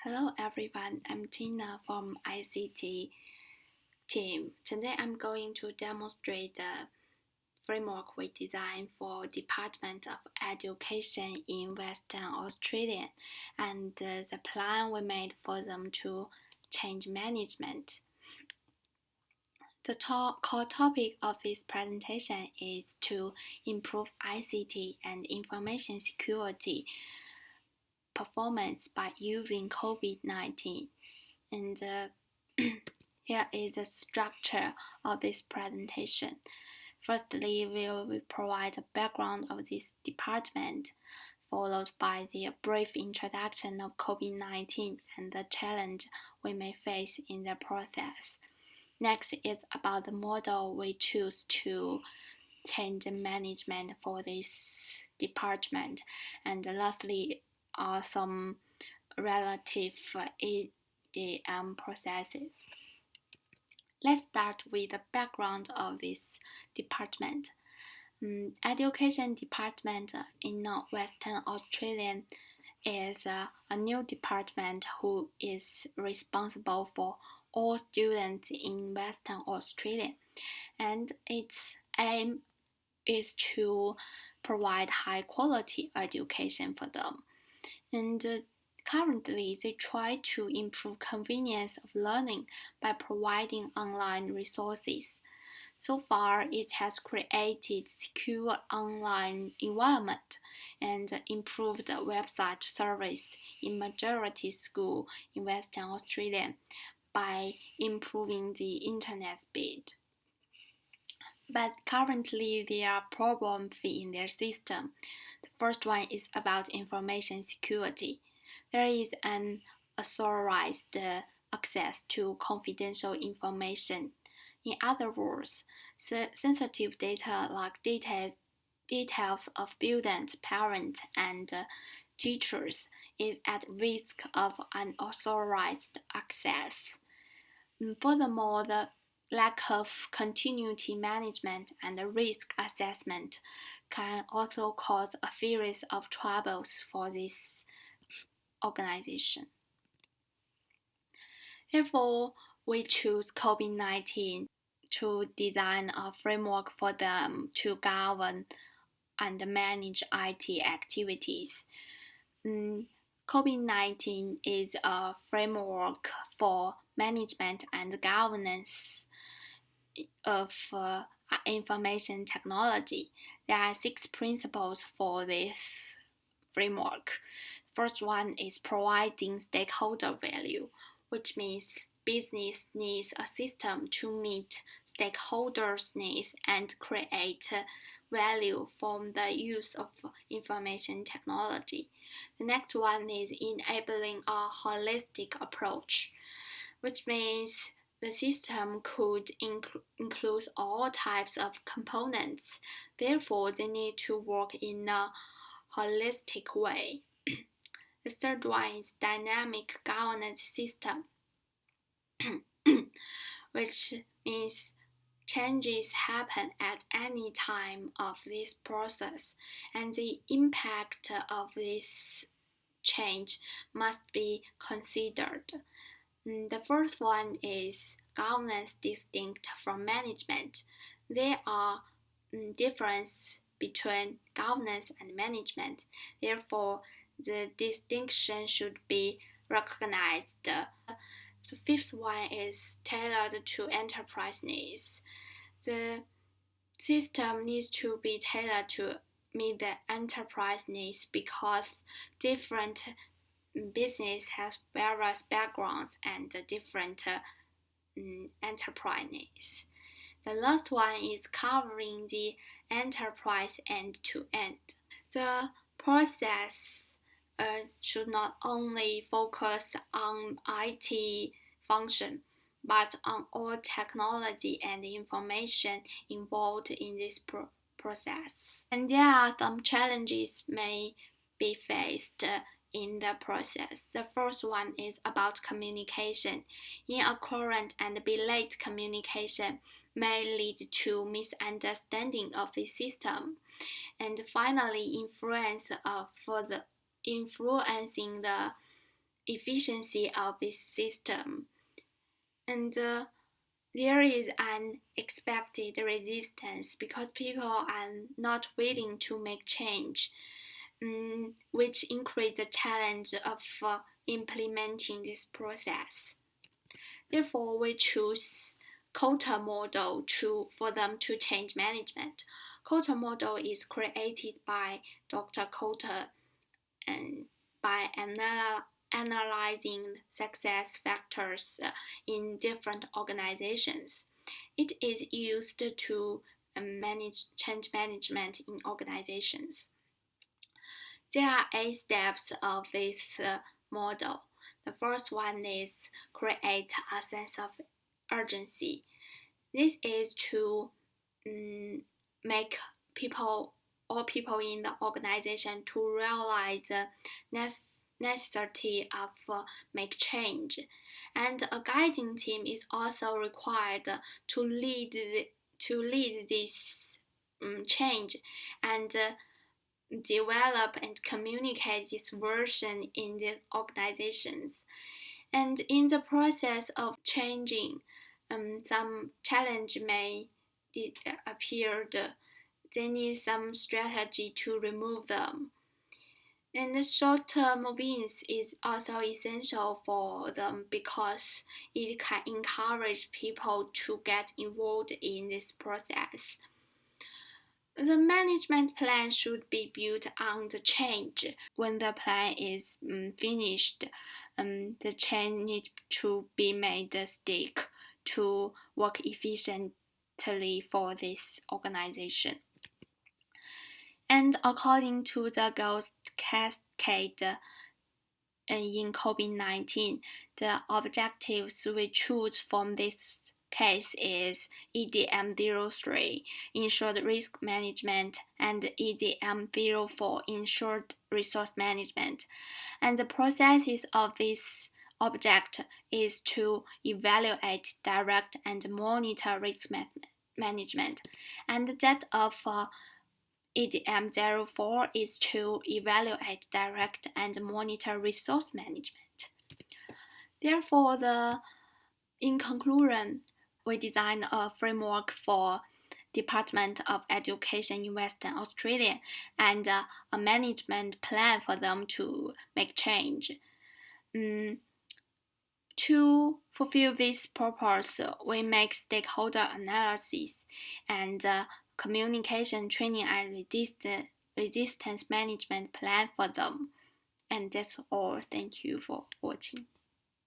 Hello everyone, I'm Tina from ICT team. Today I'm going to demonstrate the framework we designed for Department of Education in Western Australia and the plan we made for them to change management. The core topic of this presentation is to improve ICT and information security performance by using COVID-19. And here is the structure of this presentation. Firstly, we will provide a background of this department, followed by the brief introduction of COVID-19 and the challenge we may face in the process. Next is about the model we choose to change management for this department. And lastly are some relative ADM processes. Let's start with the background of this department. Education department in Western Australia is a new department who is responsible for all students in Western Australia, and its aim is to provide high quality education for them. And currently, they try to improve convenience of learning by providing online resources. So far, it has created secure online environment and improved website service in majority school in Western Australia by improving the internet speed. But currently, there are problems in their system. The first one is about information security. There is an authorized access to confidential information. In other words, sensitive data like details of students, parents, and teachers is at risk of unauthorized access. Furthermore, the lack of continuity management and risk assessment can also cause a series of troubles for this organization. Therefore, we choose COVID-19 to design a framework for them to govern and manage IT activities. COVID-19 is a framework for management and governance of information technology. There are 6 principles for this framework. First one is providing stakeholder value, which means business needs a system to meet stakeholders' needs and create value from the use of information technology. The next one is enabling a holistic approach, which means the system could include all types of components. Therefore, they need to work in a holistic way. The third one is dynamic governance system, which means changes happen at any time of this process, and the impact of this change must be considered. The first one is governance distinct from management. There are differences between governance and management. Therefore, the distinction should be recognized. The fifth one is tailored to enterprise needs. The system needs to be tailored to meet the enterprise needs because different business has various backgrounds and different enterprise needs. The last one is covering the enterprise end to end. The process should not only focus on IT function, but on all technology and information involved in this process. And there are some challenges may be faced in the process. The first one is about communication. Inaccurate and delayed communication may lead to misunderstanding of the system. And finally, influencing the efficiency of this system. And there is an expected resistance because people are not willing to make change, which increase the challenge of implementing this process. Therefore, we choose Kota model for them to change management. Kota model is created by Dr. Kota and by analyzing success factors in different organizations. It is used to manage change management in organizations. There are 8 steps of this model. The first one is create a sense of urgency. This is to make all people in the organization to realize the necessity of make change, and a guiding team is also required to lead this change and develop and communicate this version in the organizations. And in the process of changing, some challenge may appear. They need some strategy to remove them. And the short-term wins is also essential for them because it can encourage people to get involved in this process. The management plan should be built on the change. When the plan is finished, the change needs to be made stick to work efficiently for this organization. And according to the Ghost Cascade in COVID-19, the objectives we choose from this case is EDM03, ensured risk management, and EDM04, ensured resource management. And the processes of this object is to evaluate, direct, and monitor risk management. And that of EDM04 is to evaluate, direct, and monitor resource management. Therefore, in conclusion, we designed a framework for Department of Education in Western Australia and a management plan for them to make change. To fulfill this purpose, we make stakeholder analysis and communication training and resistance management plan for them. And that's all. Thank you for watching.